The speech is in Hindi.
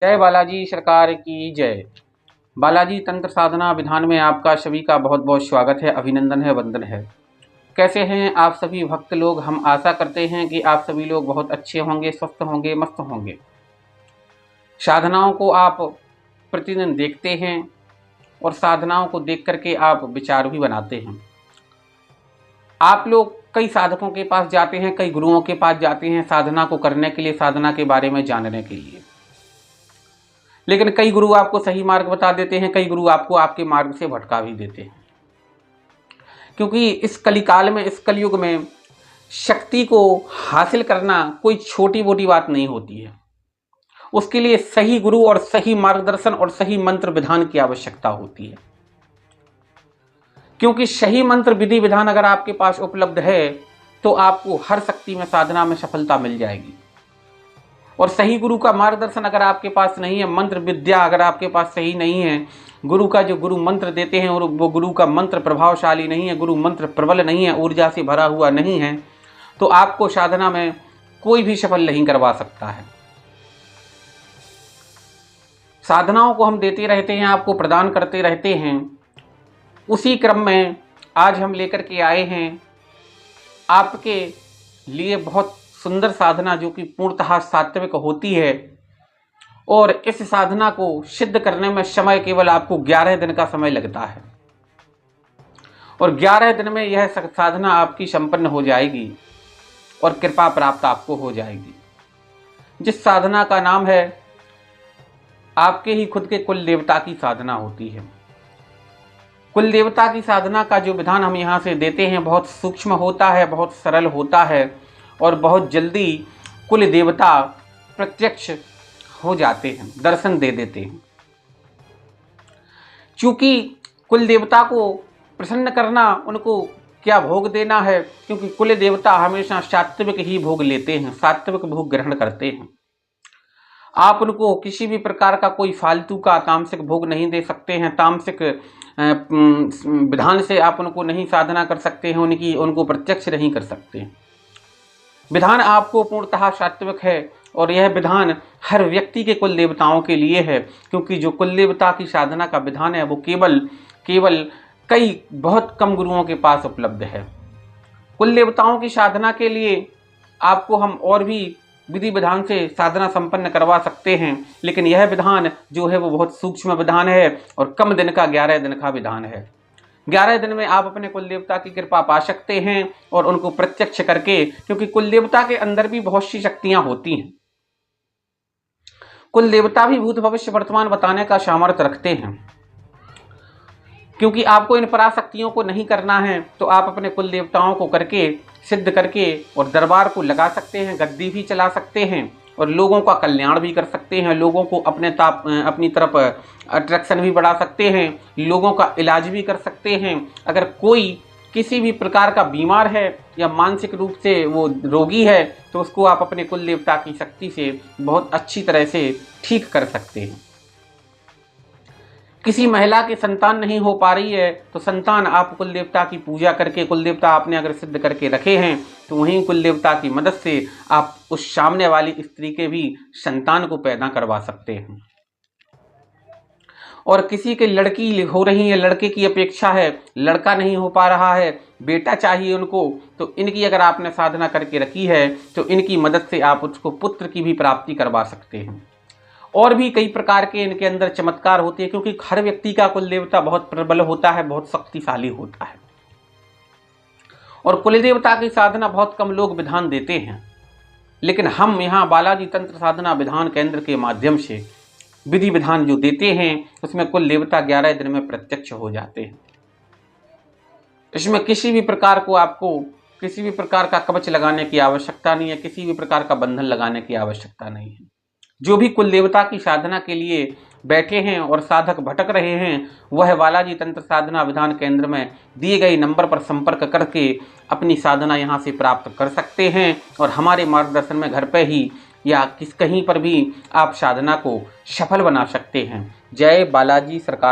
जय बालाजी सरकार की जय। बालाजी तंत्र साधना विधान में आपका सभी का बहुत बहुत स्वागत है, अभिनंदन है, वंदन है। कैसे हैं आप सभी भक्त लोग? हम आशा करते हैं कि आप सभी लोग बहुत अच्छे होंगे, स्वस्थ होंगे, मस्त होंगे। साधनाओं को आप प्रतिदिन देखते हैं और साधनाओं को देख करके आप विचार भी बनाते हैं। आप लोग कई साधकों के पास जाते हैं, कई गुरुओं के पास जाते हैं साधना को करने के लिए, साधना के बारे में जानने के लिए। लेकिन कई गुरु आपको सही मार्ग बता देते हैं, कई गुरु आपको आपके मार्ग से भटका भी देते हैं। क्योंकि इस कलिकाल में, इस कलयुग में शक्ति को हासिल करना कोई छोटी मोटी बात नहीं होती है। उसके लिए सही गुरु और सही मार्गदर्शन और सही मंत्र विधान की आवश्यकता होती है। क्योंकि सही मंत्र विधि विधान अगर आपके पास उपलब्ध है तो आपको हर शक्ति में, साधना में सफलता मिल जाएगी। और सही गुरु का मार्गदर्शन अगर आपके पास नहीं है, मंत्र विद्या अगर आपके पास सही नहीं है, गुरु का जो गुरु मंत्र देते हैं और वो गुरु का मंत्र प्रभावशाली नहीं है, गुरु मंत्र प्रबल नहीं है, ऊर्जा से भरा हुआ नहीं है, तो आपको साधना में कोई भी सफल नहीं करवा सकता है। साधनाओं को हम देते रहते हैं, आपको प्रदान करते रहते हैं। उसी क्रम में आज हम लेकर के आए हैं आपके लिए बहुत सुंदर साधना, जो कि पूर्णतः सात्विक होती है। और इस साधना को सिद्ध करने में समय केवल आपको 11 दिन का समय लगता है और 11 दिन में यह साधना आपकी संपन्न हो जाएगी और कृपा प्राप्त आपको हो जाएगी। जिस साधना का नाम है, आपके ही खुद के कुल देवता की साधना होती है। कुल देवता की साधना का जो विधान हम यहाँ से देते हैं बहुत सूक्ष्म होता है, बहुत सरल होता है और बहुत जल्दी कुल देवता प्रत्यक्ष हो जाते हैं, दर्शन दे देते हैं। क्योंकि कुल देवता को प्रसन्न करना, उनको क्या भोग देना है, क्योंकि कुल देवता हमेशा सात्विक ही भोग लेते हैं, सात्विक भोग ग्रहण करते हैं। आप उनको किसी भी प्रकार का कोई फालतू का तामसिक भोग नहीं दे सकते हैं, तामसिक विधान से आप उनको नहीं साधना कर सकते हैं, उनको प्रत्यक्ष नहीं कर सकते हैं। विधान आपको पूर्णतः सात्विक है और यह विधान हर व्यक्ति के कुल देवताओं के लिए है। क्योंकि जो कुल देवता की साधना का विधान है वो केवल कई बहुत कम गुरुओं के पास उपलब्ध है। कुल देवताओं की साधना के लिए आपको हम और भी विधि विधान से साधना संपन्न करवा सकते हैं, लेकिन यह विधान जो है वो बहुत सूक्ष्म विधान है और कम दिन का 11 दिन का विधान है। 11 दिन में आप अपने कुल देवता की कृपा पा सकते हैं और उनको प्रत्यक्ष करके, क्योंकि कुल देवता के अंदर भी बहुत सी शक्तियां होती हैं। कुल देवता भी भूत भविष्य वर्तमान बताने का सामर्थ्य रखते हैं। क्योंकि आपको इन पराशक्तियों को नहीं करना है तो आप अपने कुल देवताओं को करके, सिद्ध करके और दरबार को लगा सकते हैं, गद्दी भी चला सकते हैं और लोगों का कल्याण भी कर सकते हैं, लोगों को अपनी तरफ अट्रैक्शन भी बढ़ा सकते हैं, लोगों का इलाज भी कर सकते हैं। अगर कोई किसी भी प्रकार का बीमार है या मानसिक रूप से वो रोगी है तो उसको आप अपने कुल देवता की शक्ति से बहुत अच्छी तरह से ठीक कर सकते हैं। किसी महिला की संतान नहीं हो पा रही है तो संतान आप कुल देवता की पूजा करके, कुल देवता आपने अगर सिद्ध करके रखे हैं तो वहीं कुल देवता की मदद से आप उस सामने वाली स्त्री के भी संतान को पैदा करवा सकते हैं। और किसी की लड़की हो रही है, लड़के की अपेक्षा है, लड़का नहीं हो पा रहा है, बेटा चाहिए उनको, तो इनकी अगर आपने साधना करके रखी है तो इनकी मदद से आप उसको पुत्र की भी प्राप्ति करवा सकते हैं। और भी कई प्रकार के इनके अंदर चमत्कार होते हैं, क्योंकि हर व्यक्ति का कुल देवता बहुत प्रबल होता है, बहुत शक्तिशाली होता है। और कुल देवता की साधना बहुत कम लोग विधान देते हैं, लेकिन हम यहाँ बालाजी तंत्र साधना विधान केंद्र के माध्यम से विधि विधान जो देते हैं उसमें कुल देवता 11 दिन में प्रत्यक्ष हो जाते हैं। इसमें किसी भी प्रकार को आपको किसी भी प्रकार का कवच लगाने की आवश्यकता नहीं है, किसी भी प्रकार का बंधन लगाने की आवश्यकता नहीं है। जो भी कुल देवता की साधना के लिए बैठे हैं और साधक भटक रहे हैं, वह बालाजी तंत्र साधना विधान केंद्र में दिए गए नंबर पर संपर्क करके अपनी साधना यहाँ से प्राप्त कर सकते हैं और हमारे मार्गदर्शन में घर पे ही या कहीं पर भी आप साधना को सफल बना सकते हैं। जय बालाजी सरकार।